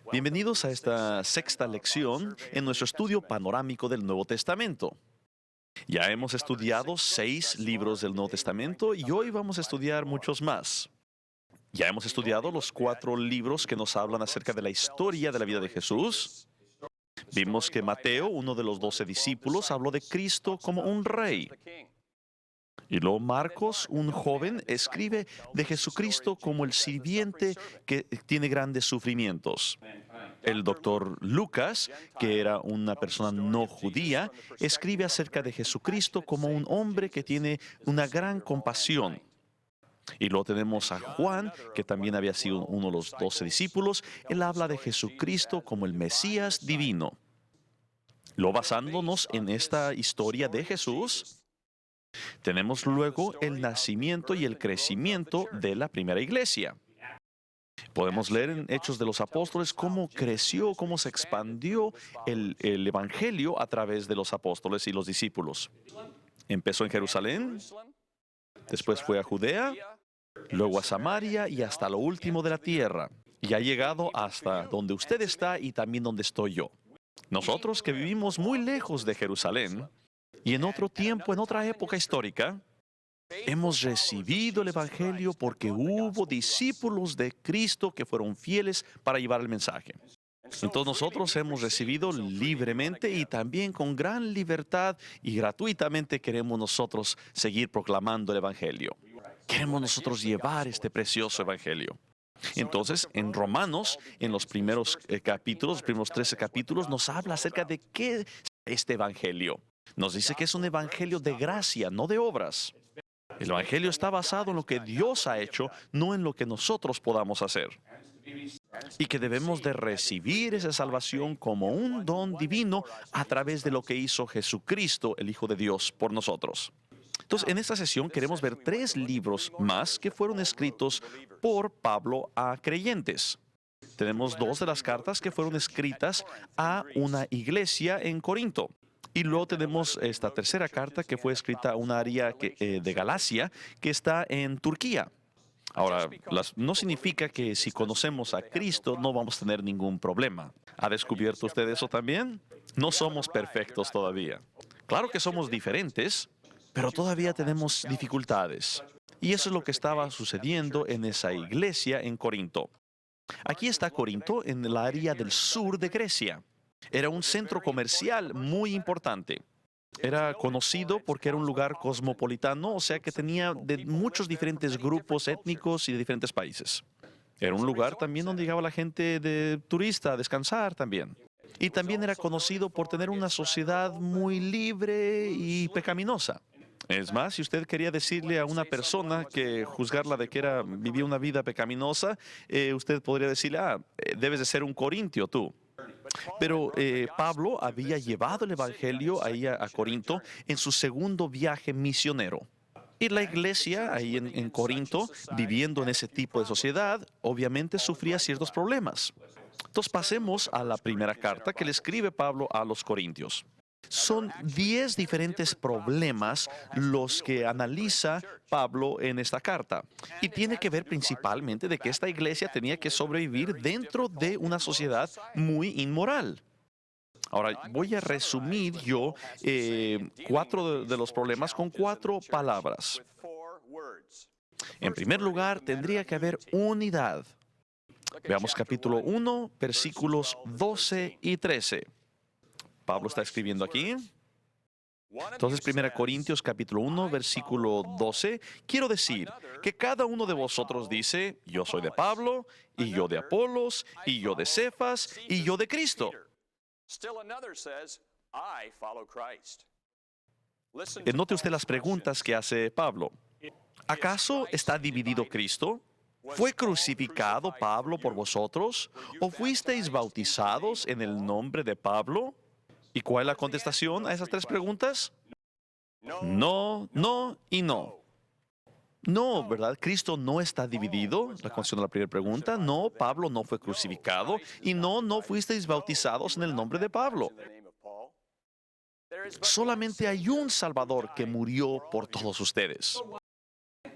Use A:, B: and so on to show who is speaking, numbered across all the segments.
A: Bienvenidos a esta sexta lección en nuestro estudio panorámico del Nuevo Testamento. Ya hemos estudiado 6 libros del Nuevo Testamento y hoy vamos a estudiar muchos más. Ya hemos estudiado los 4 libros que nos hablan acerca de la historia de la vida de Jesús. Vimos que Mateo, uno de los 12 discípulos, habló de Cristo como un rey. Y luego Marcos, un joven, escribe de Jesucristo como el sirviente que tiene grandes sufrimientos. El doctor Lucas, que era una persona no judía, escribe acerca de Jesucristo como un hombre que tiene una gran compasión. Y luego tenemos a Juan, que también había sido uno de los 12 discípulos. Él habla de Jesucristo como el Mesías divino. Lo basándonos en esta historia de Jesús, tenemos luego el nacimiento y el crecimiento de la primera iglesia. Podemos leer en Hechos de los Apóstoles cómo creció, cómo se expandió el Evangelio a través de los apóstoles y los discípulos. Empezó en Jerusalén, después fue a Judea, luego a Samaria y hasta lo último de la tierra. Y ha llegado hasta donde usted está y también donde estoy yo. Nosotros que vivimos muy lejos de Jerusalén y en otro tiempo, en otra época histórica, hemos recibido el Evangelio porque hubo discípulos de Cristo que fueron fieles para llevar el mensaje. Entonces nosotros hemos recibido libremente y también con gran libertad y gratuitamente queremos nosotros seguir proclamando el Evangelio. Queremos nosotros llevar este precioso Evangelio. Entonces, en Romanos, en los primeros capítulos, los primeros 13 capítulos, nos habla acerca de qué es este Evangelio. Nos dice que es un Evangelio de gracia, no de obras. El Evangelio está basado en lo que Dios ha hecho, no en lo que nosotros podamos hacer. Y que debemos de recibir esa salvación como un don divino a través de lo que hizo Jesucristo, el Hijo de Dios, por nosotros. Entonces, en esta sesión queremos ver 3 libros más que fueron escritos por Pablo a creyentes. Tenemos 2 de las cartas que fueron escritas a una iglesia en Corinto. Y luego tenemos esta tercera carta que fue escrita a un área de Galacia que está en Turquía. Ahora, no significa que si conocemos a Cristo no vamos a tener ningún problema. ¿Ha descubierto usted eso también? No somos perfectos todavía. Claro que somos diferentes, pero todavía tenemos dificultades. Y eso es lo que estaba sucediendo en esa iglesia en Corinto. Aquí está Corinto, en el área del sur de Grecia. Era un centro comercial muy importante. Era conocido porque era un lugar cosmopolitano, o sea que tenía de muchos diferentes grupos étnicos y de diferentes países. Era un lugar también donde llegaba la gente de turista a descansar también. Y también era conocido por tener una sociedad muy libre y pecaminosa. Es más, si usted quería decirle a una persona que juzgarla de que vivía una vida pecaminosa, usted podría decirle, debes de ser un corintio tú. Pero Pablo había llevado el Evangelio ahí a Corinto en su segundo viaje misionero. Y la iglesia ahí en Corinto, viviendo en ese tipo de sociedad, obviamente sufría ciertos problemas. Entonces pasemos a la primera carta que le escribe Pablo a los Corintios. Son 10 diferentes problemas los que analiza Pablo en esta carta. Y tiene que ver principalmente de que esta iglesia tenía que sobrevivir dentro de una sociedad muy inmoral. Ahora, voy a resumir yo 4 de los problemas con 4 palabras. En primer lugar, tendría que haber unidad. Veamos capítulo 1, versículos 12 y 13. Pablo está escribiendo aquí. Entonces, 1 Corintios capítulo 1, versículo 12, quiero decir que cada uno de vosotros dice, yo soy de Pablo, y yo de Apolos, y yo de Cefas, y yo de Cristo. Note usted las preguntas que hace Pablo. ¿Acaso está dividido Cristo? ¿Fue crucificado Pablo por vosotros? ¿O fuisteis bautizados en el nombre de Pablo? ¿Y cuál es la contestación a esas 3 preguntas? No, no y no. No, ¿verdad? Cristo no está dividido, la cuestión de la primera pregunta. No, Pablo no fue crucificado. Y no, no fuisteis bautizados en el nombre de Pablo. Solamente hay un Salvador que murió por todos ustedes.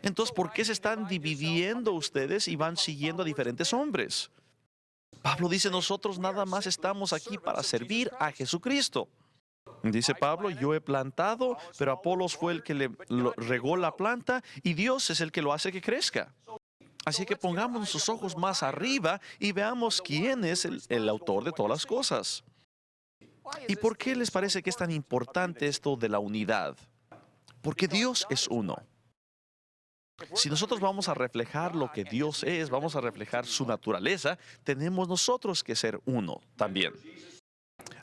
A: Entonces, ¿por qué se están dividiendo ustedes y van siguiendo a diferentes hombres? Pablo dice, nosotros nada más estamos aquí para servir a Jesucristo. Dice Pablo, yo he plantado, pero Apolos fue el que regó la planta y Dios es el que lo hace que crezca. Así que pongamos nuestros ojos más arriba y veamos quién es el autor de todas las cosas. ¿Y por qué les parece que es tan importante esto de la unidad? Porque Dios es uno. Si nosotros vamos a reflejar lo que Dios es, vamos a reflejar su naturaleza, tenemos nosotros que ser uno también.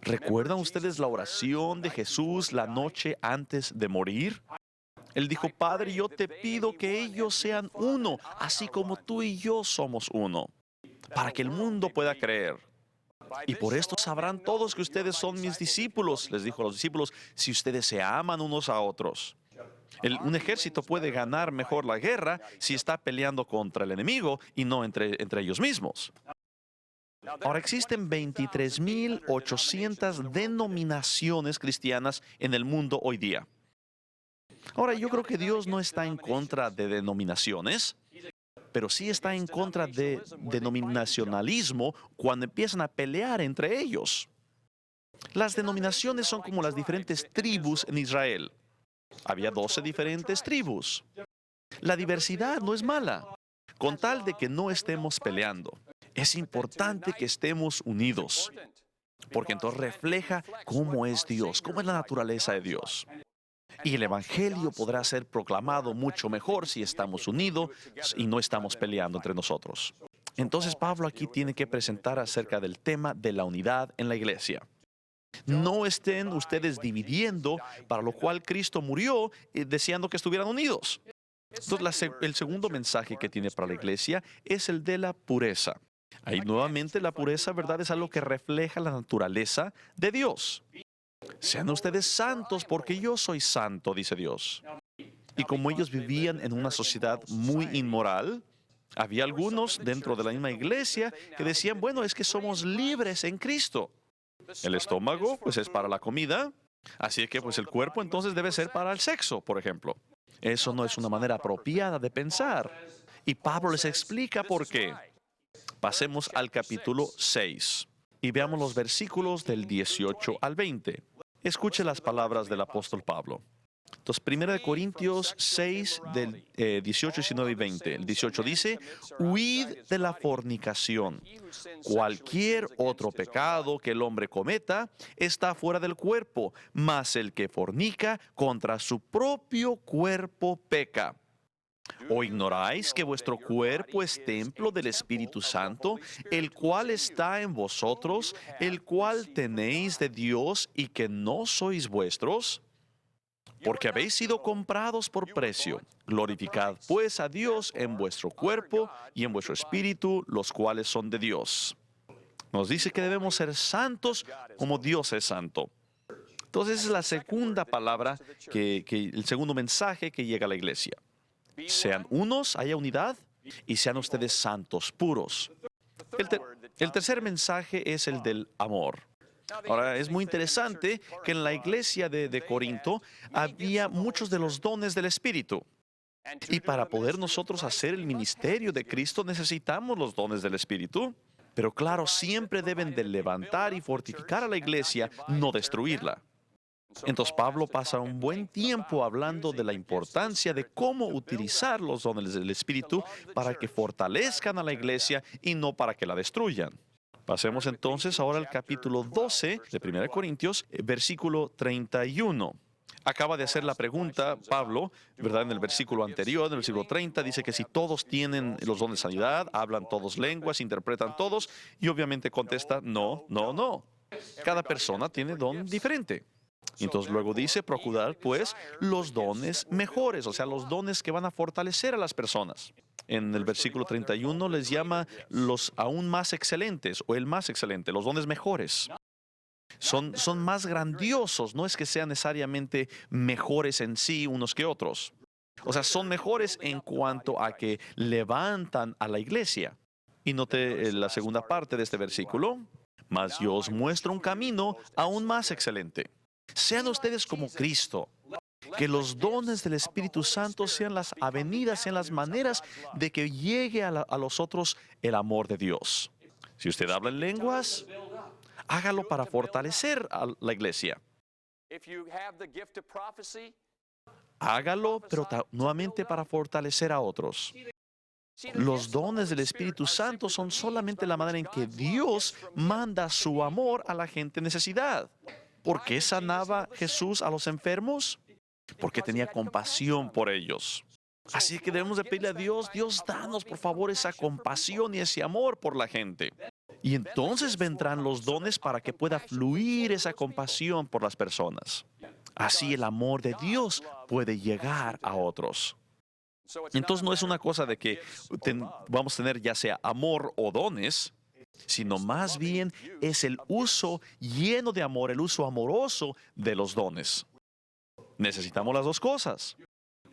A: ¿Recuerdan ustedes la oración de Jesús la noche antes de morir? Él dijo, Padre, yo te pido que ellos sean uno, así como tú y yo somos uno, para que el mundo pueda creer. Y por esto sabrán todos que ustedes son mis discípulos, les dijo a los discípulos, si ustedes se aman unos a otros. Un ejército puede ganar mejor la guerra si está peleando contra el enemigo y no entre ellos mismos. Ahora existen 23.800 denominaciones cristianas en el mundo hoy día. Ahora, yo creo que Dios no está en contra de denominaciones, pero sí está en contra de denominacionalismo cuando empiezan a pelear entre ellos. Las denominaciones son como las diferentes tribus en Israel. Había 12 diferentes tribus. La diversidad no es mala, con tal de que no estemos peleando. Es importante que estemos unidos, porque entonces refleja cómo es Dios, cómo es la naturaleza de Dios. Y el Evangelio podrá ser proclamado mucho mejor si estamos unidos y no estamos peleando entre nosotros. Entonces Pablo aquí tiene que presentar acerca del tema de la unidad en la iglesia. No estén ustedes dividiendo, para lo cual Cristo murió, deseando que estuvieran unidos. Entonces, el segundo mensaje que tiene para la iglesia es el de la pureza. Ahí nuevamente la pureza, ¿verdad?, es algo que refleja la naturaleza de Dios. Sean ustedes santos porque yo soy santo, dice Dios. Y como ellos vivían en una sociedad muy inmoral, había algunos dentro de la misma iglesia que decían, bueno, es que somos libres en Cristo. El estómago, pues, es para la comida, así que, pues, el cuerpo entonces debe ser para el sexo, por ejemplo. Eso no es una manera apropiada de pensar. Y Pablo les explica por qué. Pasemos al capítulo 6 y veamos los versículos del 18 al 20. Escuche las palabras del apóstol Pablo. Entonces, 1 Corintios 6, del 18, 19 y 20. El 18 dice, huid de la fornicación. Cualquier otro pecado que el hombre cometa está fuera del cuerpo, mas el que fornica contra su propio cuerpo peca. ¿O ignoráis que vuestro cuerpo es templo del Espíritu Santo, el cual está en vosotros, el cual tenéis de Dios y que no sois vuestros? Porque habéis sido comprados por precio. Glorificad pues a Dios en vuestro cuerpo y en vuestro espíritu, los cuales son de Dios. Nos dice que debemos ser santos como Dios es santo. Entonces esa es la segunda palabra, el segundo mensaje que llega a la iglesia. Sean unos, haya unidad, y sean ustedes santos, puros. El tercer mensaje es el del amor. Ahora, es muy interesante que en la iglesia de Corinto había muchos de los dones del Espíritu. Y para poder nosotros hacer el ministerio de Cristo necesitamos los dones del Espíritu. Pero claro, siempre deben de levantar y fortificar a la iglesia, no destruirla. Entonces Pablo pasa un buen tiempo hablando de la importancia de cómo utilizar los dones del Espíritu para que fortalezcan a la iglesia y no para que la destruyan. Pasemos entonces ahora al capítulo 12 de 1 Corintios, versículo 31. Acaba de hacer la pregunta Pablo, ¿verdad? En el versículo anterior, en el versículo 30, dice que si todos tienen los dones de sanidad, hablan todos lenguas, interpretan todos, y obviamente contesta, no, no, no. Cada persona tiene don diferente. Entonces luego dice, procurar pues los dones mejores, o sea, los dones que van a fortalecer a las personas. En el versículo 31 les llama los aún más excelentes o el más excelente, los dones mejores. Son más grandiosos, no es que sean necesariamente mejores en sí unos que otros. O sea, son mejores en cuanto a que levantan a la iglesia. Y note la segunda parte de este versículo, mas yo os muestro un camino aún más excelente. Sean ustedes como Cristo, que los dones del Espíritu Santo sean las avenidas, sean las maneras de que llegue a los otros el amor de Dios. Si usted habla en lenguas, hágalo para fortalecer a la iglesia. Hágalo, pero nuevamente para fortalecer a otros. Los dones del Espíritu Santo son solamente la manera en que Dios manda su amor a la gente en necesidad. ¿Por qué sanaba Jesús a los enfermos? Porque tenía compasión por ellos. Así que debemos de pedirle a Dios, Dios, danos por favor esa compasión y ese amor por la gente. Y entonces vendrán los dones para que pueda fluir esa compasión por las personas. Así el amor de Dios puede llegar a otros. Entonces no es una cosa de que vamos a tener ya sea amor o dones, sino más bien es el uso lleno de amor, el uso amoroso de los dones. Necesitamos las dos cosas.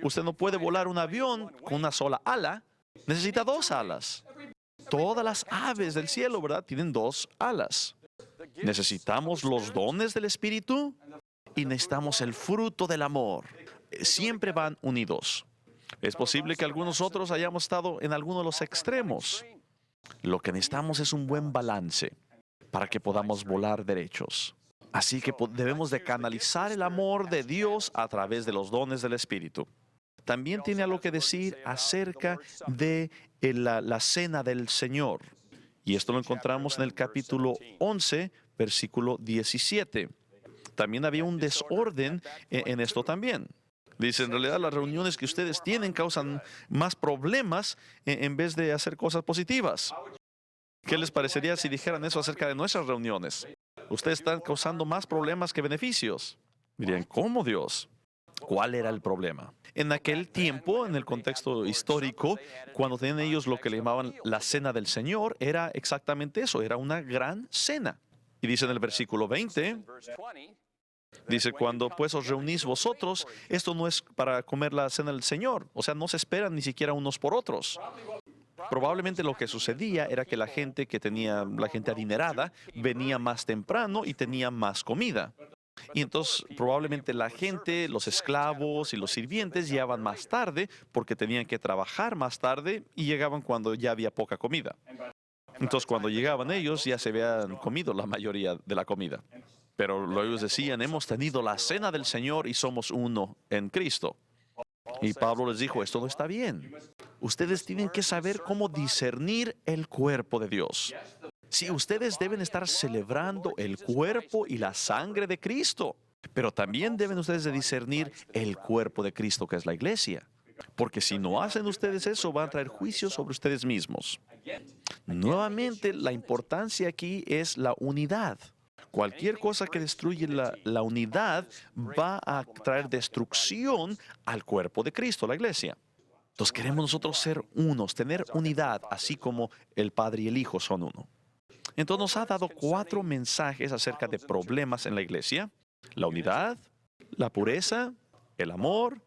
A: Usted no puede volar un avión con una sola ala, necesita dos alas. Todas las aves del cielo, ¿verdad? Tienen dos alas. Necesitamos los dones del Espíritu y necesitamos el fruto del amor. Siempre van unidos. Es posible que algunos otros hayamos estado en alguno de los extremos. Lo que necesitamos es un buen balance para que podamos volar derechos. Así que debemos de canalizar el amor de Dios a través de los dones del Espíritu. También tiene algo que decir acerca de la cena del Señor. Y esto lo encontramos en el capítulo 11, versículo 17. También había un desorden en esto también. Dice, en realidad las reuniones que ustedes tienen causan más problemas en vez de hacer cosas positivas. ¿Qué les parecería si dijeran eso acerca de nuestras reuniones? Ustedes están causando más problemas que beneficios. Dirían, ¿cómo, Dios? ¿Cuál era el problema? En aquel tiempo, en el contexto histórico, cuando tenían ellos lo que le llamaban la cena del Señor, era exactamente eso, era una gran cena. Y dice en el versículo 20, dice, cuando pues os reunís vosotros, esto no es para comer la cena del Señor, o sea, no se esperan ni siquiera unos por otros. Probablemente lo que sucedía era que la gente la gente adinerada, venía más temprano y tenía más comida. Y entonces probablemente la gente, los esclavos y los sirvientes llegaban más tarde porque tenían que trabajar más tarde y llegaban cuando ya había poca comida. Entonces cuando llegaban ellos ya se habían comido la mayoría de la comida. Pero luego ellos decían, hemos tenido la cena del Señor y somos uno en Cristo. Y Pablo les dijo, esto no está bien. Ustedes tienen que saber cómo discernir el cuerpo de Dios. Sí, ustedes deben estar celebrando el cuerpo y la sangre de Cristo, pero también deben ustedes de discernir el cuerpo de Cristo, que es la iglesia. Porque si no hacen ustedes eso, van a traer juicio sobre ustedes mismos. Nuevamente, la importancia aquí es la unidad. Cualquier cosa que destruye la unidad va a traer destrucción al cuerpo de Cristo, la iglesia. Entonces queremos nosotros ser unos, tener unidad, así como el Padre y el Hijo son uno. Entonces nos ha dado 4 mensajes acerca de problemas en la iglesia: la unidad, la pureza, el amor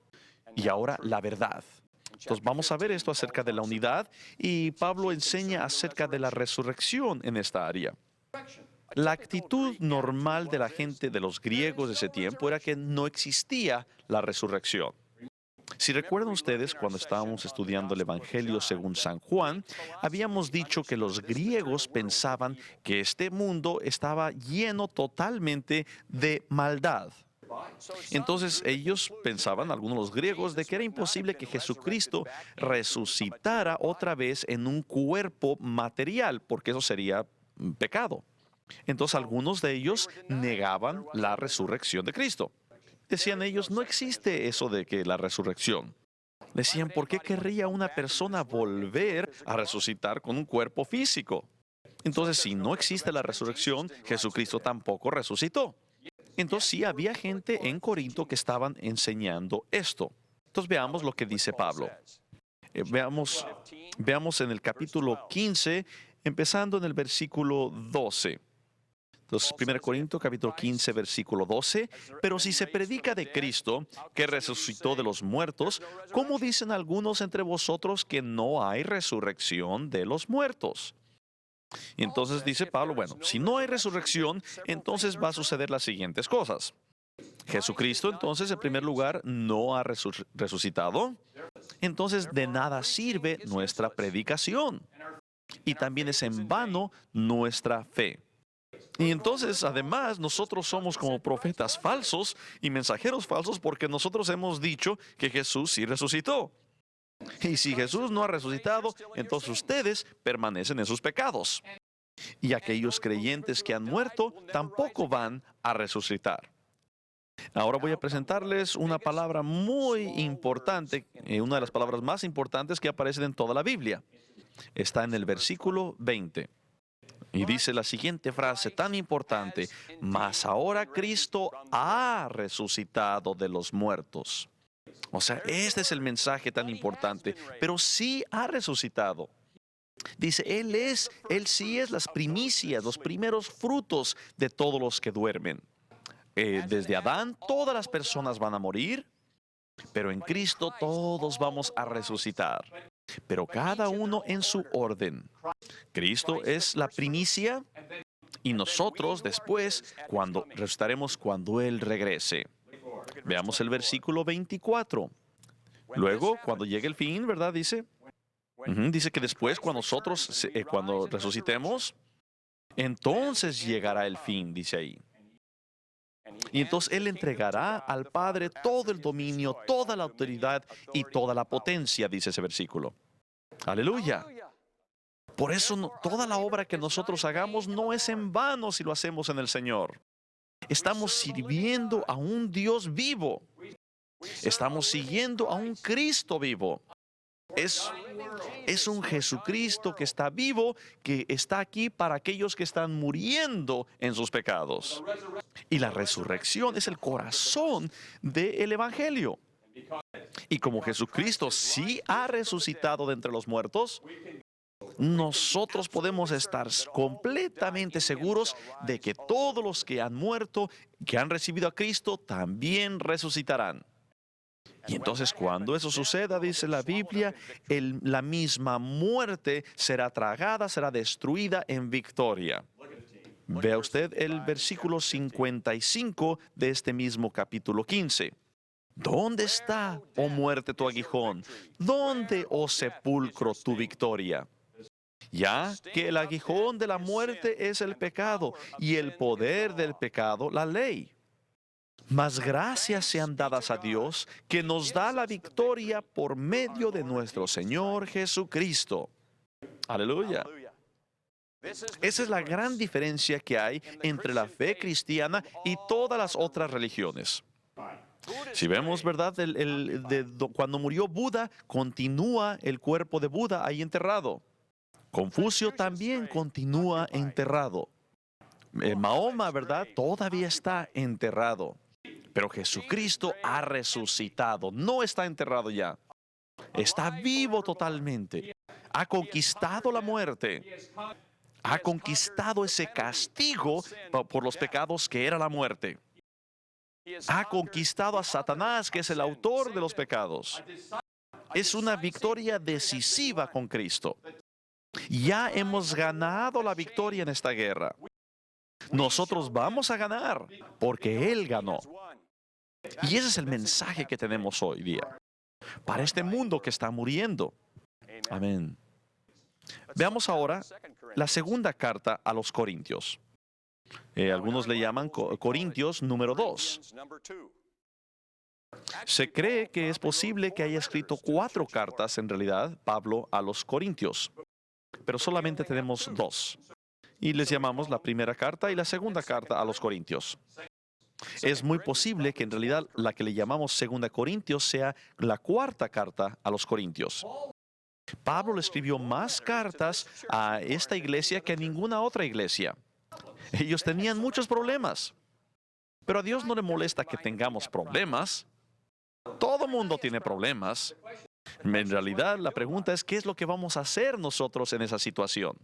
A: y ahora la verdad. Entonces vamos a ver esto acerca de la unidad y Pablo enseña acerca de la resurrección en esta área. La actitud normal de la gente de los griegos de ese tiempo era que no existía la resurrección. Si recuerdan ustedes, cuando estábamos estudiando el Evangelio según San Juan, habíamos dicho que los griegos pensaban que este mundo estaba lleno totalmente de maldad. Entonces ellos pensaban, algunos de los griegos, de que era imposible que Jesucristo resucitara otra vez en un cuerpo material, porque eso sería pecado. Entonces algunos de ellos negaban la resurrección de Cristo. Decían ellos, no existe eso de que la resurrección. Decían, ¿por qué querría una persona volver a resucitar con un cuerpo físico? Entonces, si no existe la resurrección, Jesucristo tampoco resucitó. Entonces, sí había gente en Corinto que estaban enseñando esto. Entonces, veamos lo que dice Pablo. Veamos en el capítulo 15, empezando en el versículo 12. Entonces, 1 Corintios capítulo 15, versículo 12. Pero si se predica de Cristo, que resucitó de los muertos, ¿cómo dicen algunos entre vosotros que no hay resurrección de los muertos? Y entonces dice Pablo, bueno, si no hay resurrección, entonces va a suceder las siguientes cosas. Jesucristo, entonces, en primer lugar, no ha resucitado. Entonces, de nada sirve nuestra predicación. y también es en vano nuestra fe. Y entonces, además, nosotros somos como profetas falsos y mensajeros falsos porque nosotros hemos dicho que Jesús sí resucitó. Y si Jesús no ha resucitado, entonces ustedes permanecen en sus pecados. Y aquellos creyentes que han muerto tampoco van a resucitar. Ahora voy a presentarles una palabra muy importante, una de las palabras más importantes que aparecen en toda la Biblia. Está en el versículo 20. Y dice la siguiente frase tan importante: mas ahora Cristo ha resucitado de los muertos. O sea, este es el mensaje tan importante, pero sí ha resucitado. Dice, Él sí es las primicias, los primeros frutos de todos los que duermen. Desde Adán, todas las personas van a morir, pero en Cristo todos vamos a resucitar. Pero cada uno en su orden. Cristo es la primicia y nosotros después cuando resucitaremos cuando Él regrese. Veamos el versículo 24. Luego, cuando llegue el fin, ¿verdad? Dice que después, cuando resucitemos, entonces llegará el fin, dice ahí. Y entonces Él entregará al Padre todo el dominio, toda la autoridad y toda la potencia, dice ese versículo. Aleluya. Por eso toda la obra que nosotros hagamos no es en vano si lo hacemos en el Señor. Estamos sirviendo a un Dios vivo. Estamos siguiendo a un Cristo vivo. Es un Jesucristo que está vivo, que está aquí para aquellos que están muriendo en sus pecados. Y la resurrección es el corazón del Evangelio. Y como Jesucristo sí ha resucitado de entre los muertos, nosotros podemos estar completamente seguros de que todos los que han muerto, que han recibido a Cristo, también resucitarán. Y entonces cuando eso suceda, dice la Biblia, la misma muerte será tragada, será destruida en victoria. Vea usted el versículo 55 de este mismo capítulo 15. ¿Dónde está, oh muerte, tu aguijón? ¿Dónde, oh sepulcro, tu victoria? Ya que el aguijón de la muerte es el pecado y el poder del pecado la ley. Mas gracias sean dadas a Dios que nos da la victoria por medio de nuestro Señor Jesucristo. Aleluya. Esa es la gran diferencia que hay entre la fe cristiana y todas las otras religiones. Si vemos, ¿verdad? Cuando murió Buda, continúa el cuerpo de Buda ahí enterrado. Confucio también continúa enterrado. Mahoma, ¿verdad? Todavía está enterrado. Pero Jesucristo ha resucitado, no está enterrado ya. Está vivo totalmente. Ha conquistado la muerte. Ha conquistado ese castigo por los pecados que era la muerte. Ha conquistado a Satanás, que es el autor de los pecados. Es una victoria decisiva con Cristo. Ya hemos ganado la victoria en esta guerra. Nosotros vamos a ganar porque Él ganó. Y ese es el mensaje que tenemos hoy día para este mundo que está muriendo. Amén. Veamos ahora la segunda carta a los Corintios. Algunos le llaman Corintios número 2. Se cree que es posible que haya escrito 4 cartas en realidad Pablo a los Corintios, pero solamente tenemos 2. Y les llamamos la primera carta y la segunda carta a los Corintios. Es muy posible que en realidad la que le llamamos Segunda Corintios sea la 4ª carta a los Corintios. Pablo le escribió más cartas a esta iglesia que a ninguna otra iglesia. Ellos tenían muchos problemas, pero a Dios no le molesta que tengamos problemas. Todo mundo tiene problemas. En realidad la pregunta es, ¿qué es lo que vamos a hacer nosotros en esa situación?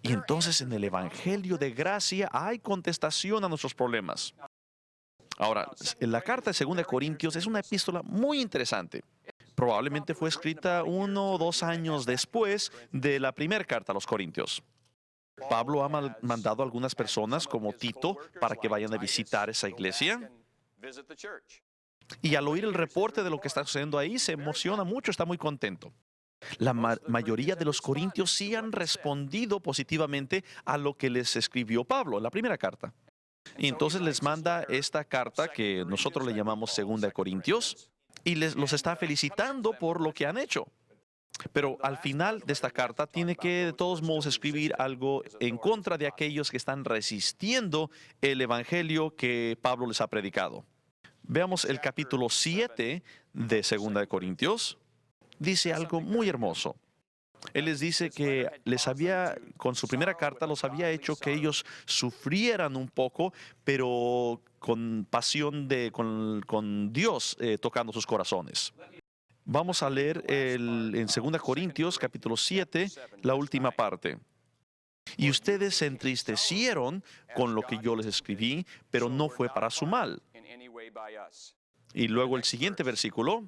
A: Y entonces en el Evangelio de gracia hay contestación a nuestros problemas. Ahora, la carta de 2 Corintios es una epístola muy interesante. Probablemente fue escrita 1 o 2 años después de la primera carta a los Corintios. Pablo ha mandado a algunas personas como Tito para que vayan a visitar esa iglesia. Y al oír el reporte de lo que está sucediendo ahí, se emociona mucho, está muy contento. La mayoría de los corintios sí han respondido positivamente a lo que les escribió Pablo en la primera carta. Y entonces les manda esta carta que nosotros le llamamos Segunda de Corintios y los está felicitando por lo que han hecho. Pero al final de esta carta tiene que de todos modos escribir algo en contra de aquellos que están resistiendo el evangelio que Pablo les ha predicado. Veamos el capítulo 7 de Segunda de Corintios. Dice algo muy hermoso. Él les dice que con su primera carta, los había hecho que ellos sufrieran un poco, pero con pasión con Dios tocando sus corazones. Vamos a leer en 2 Corintios, capítulo 7, la última parte. Y ustedes se entristecieron con lo que yo les escribí, pero no fue para su mal. Y luego el siguiente versículo,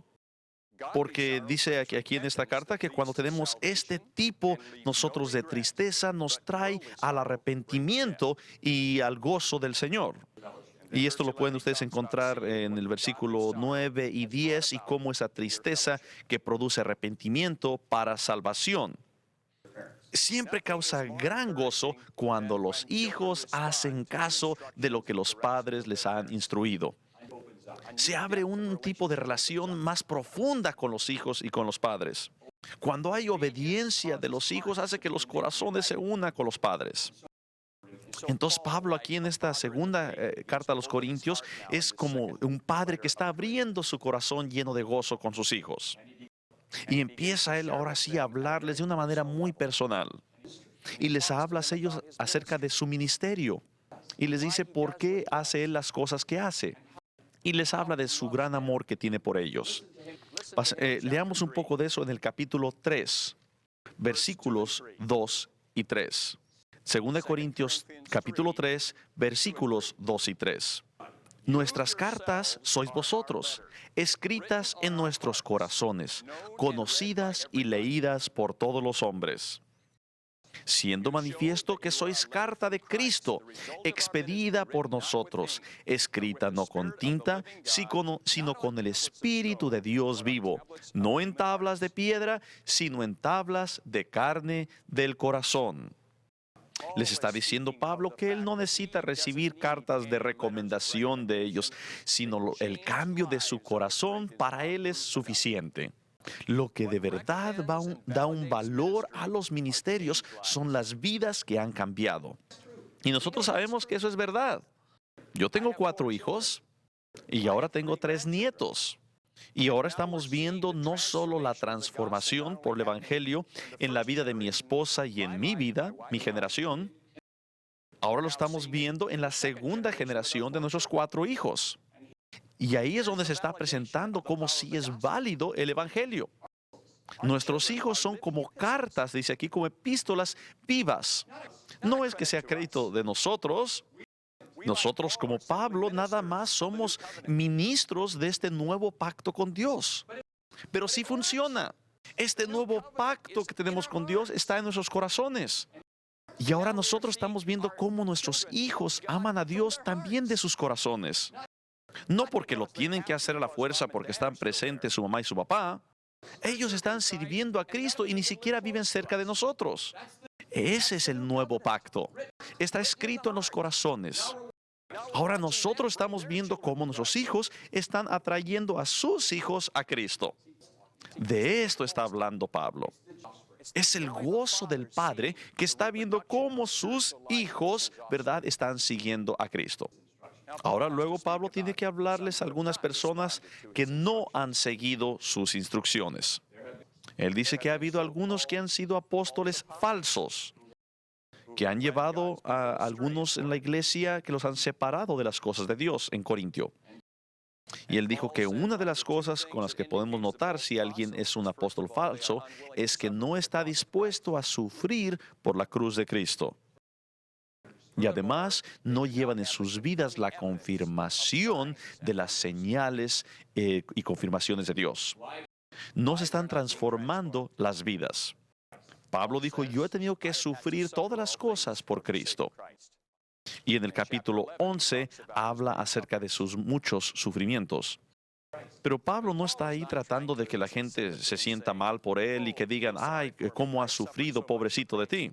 A: porque dice aquí en esta carta que cuando tenemos este tipo nosotros de tristeza nos trae al arrepentimiento y al gozo del Señor. Y esto lo pueden ustedes encontrar en el versículo 9 y 10 y cómo esa tristeza que produce arrepentimiento para salvación. Siempre causa gran gozo cuando los hijos hacen caso de lo que los padres les han instruido. Se abre un tipo de relación más profunda con los hijos y con los padres. Cuando hay obediencia de los hijos hace que los corazones se unan con los padres. Entonces Pablo aquí en esta segunda carta a los Corintios es como un padre que está abriendo su corazón lleno de gozo con sus hijos. Y empieza él ahora sí a hablarles de una manera muy personal. Y les habla a ellos acerca de su ministerio. Y les dice por qué hace él las cosas que hace. Y les habla de su gran amor que tiene por ellos. Leamos un poco de eso en el capítulo 3, versículos 2 y 3. 2 Corintios capítulo 3, versículos 2 y 3. Nuestras cartas sois vosotros, escritas en nuestros corazones, conocidas y leídas por todos los hombres, siendo manifiesto que sois carta de Cristo, expedida por nosotros, escrita no con tinta, sino con el Espíritu de Dios vivo, no en tablas de piedra, sino en tablas de carne del corazón. Les está diciendo Pablo que él no necesita recibir cartas de recomendación de ellos, sino el cambio de su corazón para él es suficiente. Lo que de verdad da un valor a los ministerios son las vidas que han cambiado. Y nosotros sabemos que eso es verdad. Yo tengo 4 hijos y ahora tengo 3 nietos. Y ahora estamos viendo no solo la transformación por el Evangelio en la vida de mi esposa y en mi vida, mi generación, ahora lo estamos viendo en la segunda generación de nuestros 4 hijos. Y ahí es donde se está presentando cómo sí es válido el Evangelio. Nuestros hijos son como cartas, dice aquí, como epístolas vivas. No es que sea crédito de nosotros. Nosotros como Pablo nada más somos ministros de este nuevo pacto con Dios. Pero sí funciona. Este nuevo pacto que tenemos con Dios está en nuestros corazones. Y ahora nosotros estamos viendo cómo nuestros hijos aman a Dios también de sus corazones. No porque lo tienen que hacer a la fuerza porque están presentes su mamá y su papá. Ellos están sirviendo a Cristo y ni siquiera viven cerca de nosotros. Ese es el nuevo pacto. Está escrito en los corazones. Ahora nosotros estamos viendo cómo nuestros hijos están atrayendo a sus hijos a Cristo. De esto está hablando Pablo. Es el gozo del Padre que está viendo cómo sus hijos, ¿verdad?, están siguiendo a Cristo. Ahora luego Pablo tiene que hablarles a algunas personas que no han seguido sus instrucciones. Él dice que ha habido algunos que han sido apóstoles falsos, que han llevado a algunos en la iglesia que los han separado de las cosas de Dios en Corintio. Y él dijo que una de las cosas con las que podemos notar si alguien es un apóstol falso es que no está dispuesto a sufrir por la cruz de Cristo. Y además no llevan en sus vidas la confirmación de las señales y confirmaciones de Dios. No se están transformando las vidas. Pablo dijo, yo he tenido que sufrir todas las cosas por Cristo. Y en el capítulo 11 habla acerca de sus muchos sufrimientos. Pero Pablo no está ahí tratando de que la gente se sienta mal por él y que digan, ay, cómo has sufrido, pobrecito de ti.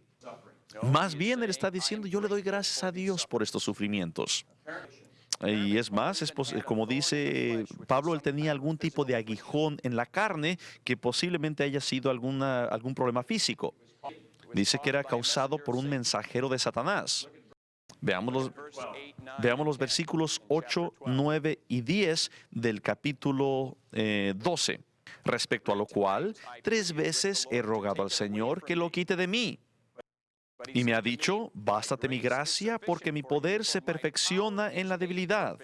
A: Más bien él está diciendo, yo le doy gracias a Dios por estos sufrimientos. Y es más, como dice Pablo, él tenía algún tipo de aguijón en la carne que posiblemente haya sido algún problema físico. Dice que era causado por un mensajero de Satanás. Veamos los, veamos los versículos 8, 9 y 10 del capítulo 12. Respecto a lo cual, 3 veces he rogado al Señor que lo quite de mí. Y me ha dicho, bástate mi gracia, porque mi poder se perfecciona en la debilidad.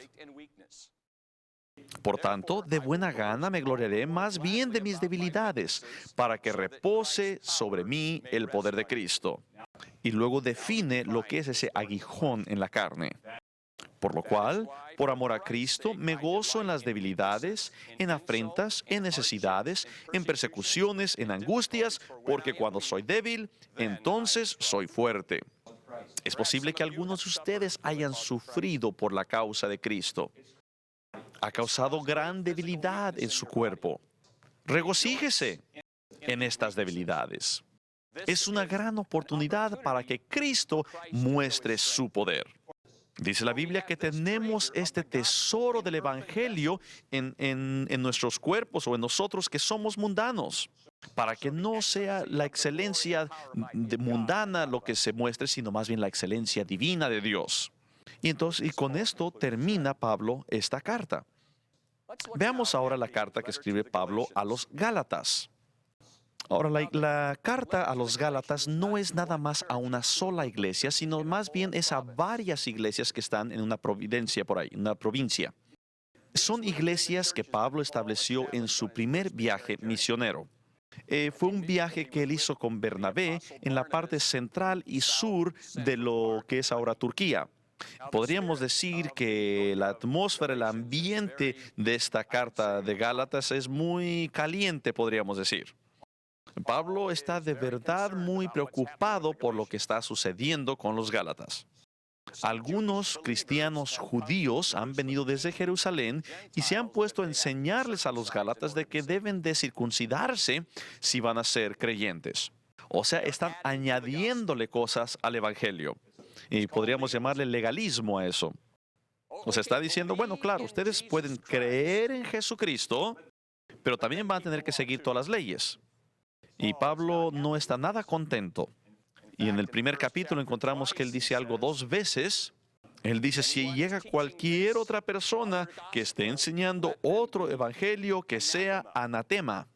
A: Por tanto, de buena gana me gloriaré más bien de mis debilidades, para que repose sobre mí el poder de Cristo. Y luego define lo que es ese aguijón en la carne. Por lo cual, por amor a Cristo, me gozo en las debilidades, en afrentas, en necesidades, en persecuciones, en angustias, porque cuando soy débil, entonces soy fuerte. Es posible que algunos de ustedes hayan sufrido por la causa de Cristo. Ha causado gran debilidad en su cuerpo. Regocíjese en estas debilidades. Es una gran oportunidad para que Cristo muestre su poder. Dice la Biblia que tenemos este tesoro del Evangelio en nuestros cuerpos o en nosotros que somos mundanos, para que no sea la excelencia mundana lo que se muestre, sino más bien la excelencia divina de Dios. Y con esto termina Pablo esta carta. Veamos ahora la carta que escribe Pablo a los Gálatas. Ahora, la carta a los Gálatas no es nada más a una sola iglesia, sino más bien es a varias iglesias que están en una providencia por ahí, una provincia. Son iglesias que Pablo estableció en su primer viaje misionero. Fue un viaje que él hizo con Bernabé en la parte central y sur de lo que es ahora Turquía. Podríamos decir que la atmósfera, el ambiente de esta carta de Gálatas es muy caliente, podríamos decir. Pablo está de verdad muy preocupado por lo que está sucediendo con los Gálatas. Algunos cristianos judíos han venido desde Jerusalén y se han puesto a enseñarles a los Gálatas de que deben de circuncidarse si van a ser creyentes. O sea, están añadiéndole cosas al Evangelio. Y podríamos llamarle legalismo a eso. O sea, está diciendo, bueno, claro, ustedes pueden creer en Jesucristo, pero también van a tener que seguir todas las leyes. Y Pablo no está nada contento. Y en el primer capítulo encontramos que él dice algo 2 veces. Él dice, si llega cualquier otra persona que esté enseñando otro evangelio que sea anatema.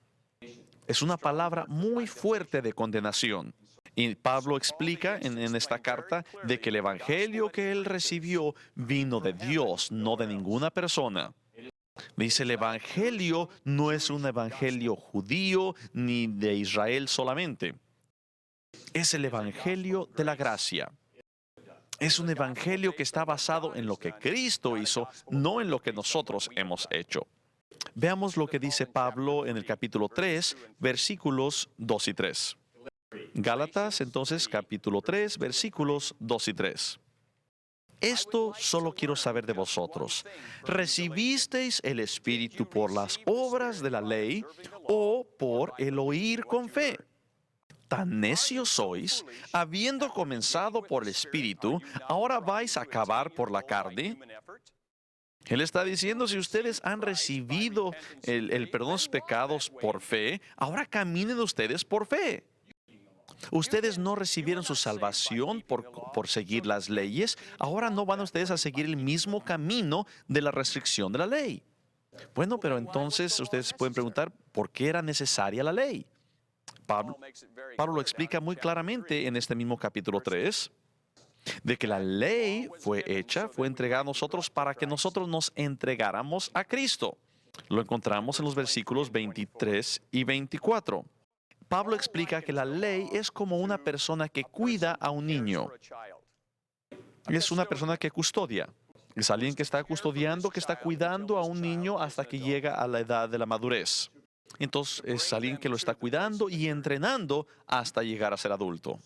A: Es una palabra muy fuerte de condenación. Y Pablo explica en esta carta de que el evangelio que él recibió vino de Dios, no de ninguna persona. Dice, el evangelio no es un evangelio judío ni de Israel solamente. Es el evangelio de la gracia. Es un evangelio que está basado en lo que Cristo hizo, no en lo que nosotros hemos hecho. Veamos lo que dice Pablo en el capítulo 3, versículos 2 y 3. Gálatas, entonces, capítulo 3, versículos 2 y 3. Esto solo quiero saber de vosotros. ¿Recibisteis el Espíritu por las obras de la ley o por el oír con fe? Tan necios sois, habiendo comenzado por el Espíritu, ¿ahora vais a acabar por la carne? Él está diciendo, si ustedes han recibido el perdón de los pecados por fe, ahora caminen ustedes por fe. Ustedes no recibieron su salvación por seguir las leyes, ahora no van ustedes a seguir el mismo camino de la restricción de la ley. Bueno, pero entonces ustedes pueden preguntar, ¿por qué era necesaria la ley? Pablo lo explica muy claramente en este mismo capítulo 3, de que la ley fue entregada a nosotros para que nosotros nos entregáramos a Cristo. Lo encontramos en los versículos 23 y 24. Pablo explica que la ley es como una persona que cuida a un niño. Es una persona que custodia. Es alguien que está custodiando, que está cuidando a un niño hasta que llega a la edad de la madurez. Entonces es alguien que lo está cuidando y entrenando hasta llegar a ser adulto.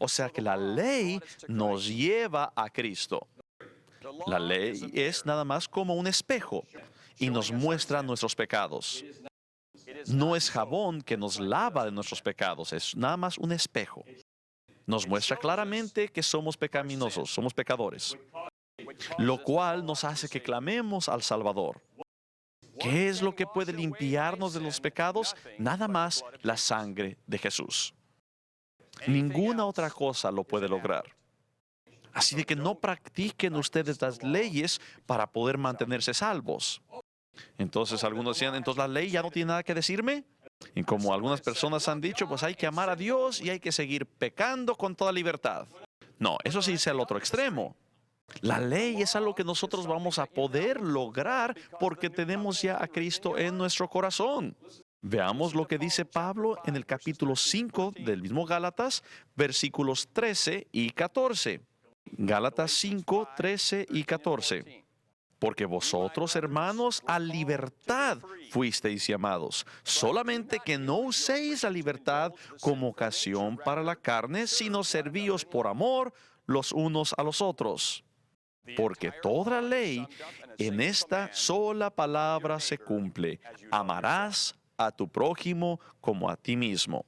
A: O sea que la ley nos lleva a Cristo. La ley es nada más como un espejo. y nos muestra nuestros pecados. No es jabón que nos lava de nuestros pecados, es nada más un espejo. Nos muestra claramente que somos pecaminosos, somos pecadores, lo cual nos hace que clamemos al Salvador. ¿Qué es lo que puede limpiarnos de los pecados? Nada más la sangre de Jesús. Ninguna otra cosa lo puede lograr. Así de que no practiquen ustedes las leyes para poder mantenerse salvos. Entonces algunos decían, entonces la ley ya no tiene nada que decirme. Y como algunas personas han dicho, pues hay que amar a Dios y hay que seguir pecando con toda libertad. No, eso sí es el otro extremo. La ley es algo que nosotros vamos a poder lograr porque tenemos ya a Cristo en nuestro corazón. Veamos lo que dice Pablo en el capítulo 5 del mismo Gálatas, versículos 13 y 14. Gálatas 5, 13 y 14. Porque vosotros, hermanos, a libertad fuisteis llamados, solamente que no uséis la libertad como ocasión para la carne, sino servíos por amor los unos a los otros. Porque toda la ley en esta sola palabra se cumple: amarás a tu prójimo como a ti mismo.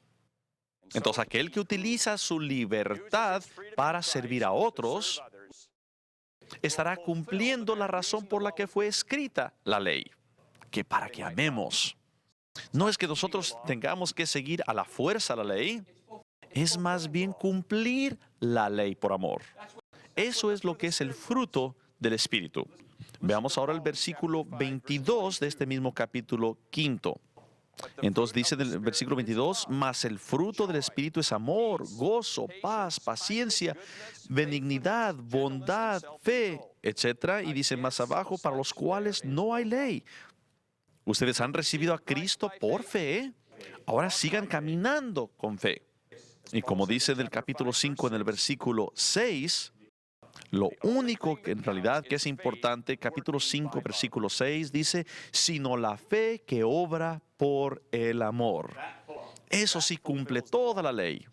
A: Entonces, aquel que utiliza su libertad para servir a otros estará cumpliendo la razón por la que fue escrita la ley, que para que amemos. No es que nosotros tengamos que seguir a la fuerza la ley, es más bien cumplir la ley por amor. Eso es lo que es el fruto del Espíritu. Veamos ahora el versículo 22 de este mismo capítulo 5. Entonces dice en el versículo 22, mas el fruto del Espíritu es amor, gozo, paz, paciencia, benignidad, bondad, fe, etc. Y dice más abajo, para los cuales no hay ley. Ustedes han recibido a Cristo por fe, ahora sigan caminando con fe. Y como dice en el capítulo 5, en el versículo 6, lo único que en realidad que es importante, capítulo 5, versículo 6, dice, sino la fe que obra por el amor. Eso sí cumple toda la ley.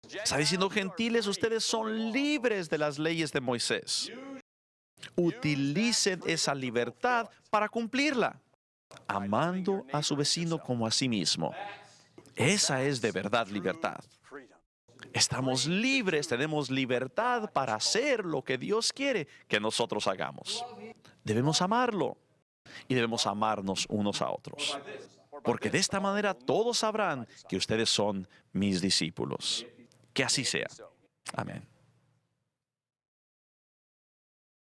A: Está diciendo, gentiles, ustedes son libres de las leyes de Moisés. Utilicen esa libertad para cumplirla, amando a su vecino como a sí mismo. Esa es de verdad libertad. Estamos libres, tenemos libertad para hacer lo que Dios quiere que nosotros hagamos. Debemos amarlo y debemos amarnos unos a otros. Porque de esta manera todos sabrán que ustedes son mis discípulos. Que así sea. Amén.